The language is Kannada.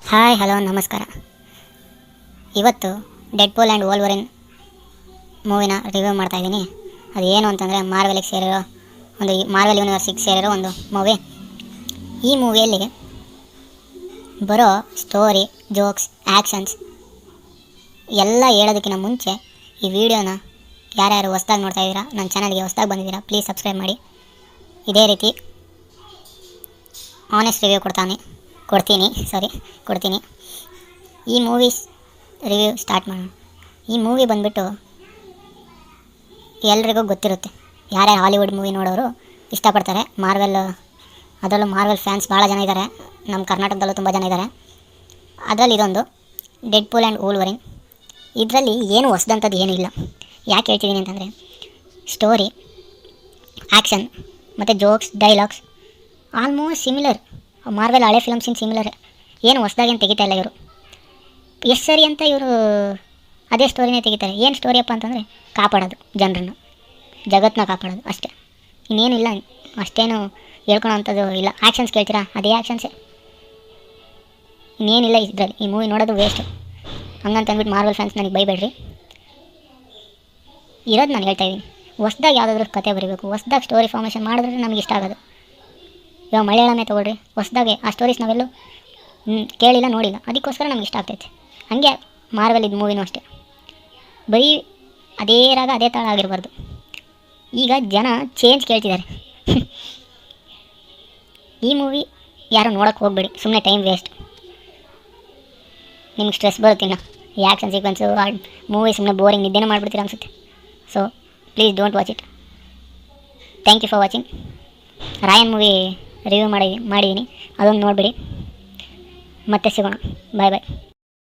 ಹಾಯ್ ಹಲೋ ನಮಸ್ಕಾರ. ಇವತ್ತು ಡೆಡ್ಪೂಲ್ ಆ್ಯಂಡ್ ವೋಲ್ವರಿನ್ ಮೂವಿನ ರಿವ್ಯೂ ಮಾಡ್ತಾಯಿದ್ದೀನಿ. ಅದು ಏನು ಅಂತಂದರೆ ಮಾರ್ವೆಲಿಗೆ ಸೇರಿರೋ ಮಾರ್ವೆಲ್ ಯೂನಿವರ್ಸಿಗೆ ಸೇರಿರೋ ಒಂದು ಮೂವಿ. ಈ ಮೂವಿಯಲ್ಲಿ ಬರೋ ಸ್ಟೋರಿ, ಜೋಕ್ಸ್, ಆ್ಯಕ್ಷನ್ಸ್ ಎಲ್ಲ ಹೇಳೋದಕ್ಕಿಂತ ಮುಂಚೆ ಈ ವಿಡಿಯೋನ ಯಾರ್ಯಾರು ಹೊಸ್ದಾಗಿ ನೋಡ್ತಾ ಇದ್ದೀರಾ, ನನ್ನ ಚಾನಲ್ಗೆ ಹೊಸ್ದಾಗಿ ಬಂದಿದ್ದೀರಾ, ಪ್ಲೀಸ್ ಸಬ್ಸ್ಕ್ರೈಬ್ ಮಾಡಿ. ಇದೇ ರೀತಿ ಆನೆಸ್ಟ್ ರಿವ್ಯೂ ಕೊಡ್ತೀನಿ. ಈ ಮೂವೀಸ್ ರಿವ್ಯೂ ಸ್ಟಾರ್ಟ್ ಮಾಡೋಣ. ಈ ಮೂವಿ ಬಂದುಬಿಟ್ಟು ಎಲ್ರಿಗೂ ಗೊತ್ತಿರುತ್ತೆ. ಯಾರ್ಯಾರು ಹಾಲಿವುಡ್ ಮೂವಿ ನೋಡೋರು ಇಷ್ಟಪಡ್ತಾರೆ. ಅದರಲ್ಲೂ ಮಾರ್ವೆಲ್ ಫ್ಯಾನ್ಸ್ ಭಾಳ ಜನ ಇದ್ದಾರೆ. ನಮ್ಮ ಕರ್ನಾಟಕದಲ್ಲೂ ತುಂಬ ಜನ ಇದ್ದಾರೆ. ಅದರಲ್ಲಿ ಇದೊಂದು ಡೆಡ್ಪೂಲ್ ಆ್ಯಂಡ್ ವೋಲ್ವರಿನ್. ಇದರಲ್ಲಿ ಏನು ಹೊಸದಂಥದ್ದು ಏನೂ ಇಲ್ಲ. ಯಾಕೆ ಹೇಳ್ತಿದ್ದೀನಿ ಅಂತಂದರೆ, ಸ್ಟೋರಿ, ಆ್ಯಕ್ಷನ್ ಮತ್ತು jokes, dialogues almost similar. Marvel ಹಳೆ ಫಿಲಮ್ಸಿನ ಸಿಮಿಲರ್. ಏನು ಹೊಸ್ದಾಗೇನು ತೆಗಿತಾ ಇಲ್ಲ ಇವರು. ಎಷ್ಟು ಸರಿ ಅಂತ ಇವರು ಅದೇ ಸ್ಟೋರಿನೇ ತೆಗಿತಾರೆ. ಏನು ಸ್ಟೋರಿಯಪ್ಪ ಅಂತಂದರೆ, ಕಾಪಾಡೋದು, ಜನರನ್ನು, ಜಗತ್ತನ್ನ ಕಾಪಾಡೋದು ಅಷ್ಟೇ. ಇನ್ನೇನಿಲ್ಲ. ಅಷ್ಟೇನು ಹೇಳ್ಕೊಳೋ ಅಂಥದ್ದು ಇಲ್ಲ. ಆ್ಯಕ್ಷನ್ಸ್ ಕೇಳ್ತೀರಾ, ಅದೇ ಆ್ಯಕ್ಷನ್ಸೇ. ಇನ್ನೇನಿಲ್ಲ ಇದರಲ್ಲಿ. ಈ ಮೂವಿ ನೋಡೋದು ವೇಸ್ಟು. ಹಂಗಂತಂದ್ಬಿಟ್ಟು ಮಾರ್ವೆಲ್ ಫ್ಯಾನ್ಸ್ ನನಗೆ ಬೈಬೇಡ್ರಿ. ಇರೋದು ನಾನು ಹೇಳ್ತಾಯಿದ್ದೀನಿ. ಹೊಸ್ದಾಗಿ ಯಾವುದಾದ್ರೂ ಕತೆ ಬರೀಬೇಕು, ಹೊಸ್ದಾಗಿ ಸ್ಟೋರಿ ಫಾರ್ಮೇಷನ್ ಮಾಡಿದ್ರೆ ನಮಗೆ ಇಷ್ಟ ಆಗೋದು. ಇವಾಗ ಮಲಯಾಳಮೇ ತೊಗೊಳ್ರಿ, ಹೊಸ್ದಾಗೆ ಆ ಸ್ಟೋರೀಸ್ ನಾವೆಲ್ಲೂ ಕೇಳಿಲ್ಲ, ನೋಡಿಲ್ಲ, ಅದಕ್ಕೋಸ್ಕರ ನಮ್ಗೆ ಇಷ್ಟ ಆಗ್ತೈತೆ. ಹಾಗೆ ಮಾರ್ವೆಲ್ ಇದು ಮೂವಿನೂ ಅಷ್ಟೇ. ಬರೀ ಅದೇ ರಾಗ ಅದೇ ತಾಳ ಆಗಿರಬಾರ್ದು. ಈಗ ಜನ ಚೇಂಜ್ ಕೇಳ್ತಿದ್ದಾರೆ. ಈ ಮೂವಿ ಯಾರು ನೋಡೋಕ್ಕೆ ಹೋಗಬೇಡಿ, ಸುಮ್ಮನೆ ಟೈಮ್ ವೇಸ್ಟ್. ನಿಮ್ಗೆ ಸ್ಟ್ರೆಸ್ ಬರುತ್ತೆ. ಇನ್ನು ಈ ಆ್ಯಕ್ಷನ್ ಸೀಕ್ವೆನ್ಸು ಮೂವಿ ಸುಮ್ಮನೆ ಬೋರಿಂಗ್, ನಿದ್ದೆನೂ ಮಾಡಿಬಿಡ್ತೀರ ಅನಿಸುತ್ತೆ. So please don't watch it. Thank you for watching. Raayan movie review ಮಾಡಿದ್ದೀನಿ, ಅದೊಂದು ನೋಡಿಬಿಡಿ. ಮತ್ತೆ ಸಿಗೋಣ. ಬಾಯ್ ಬಾಯ್.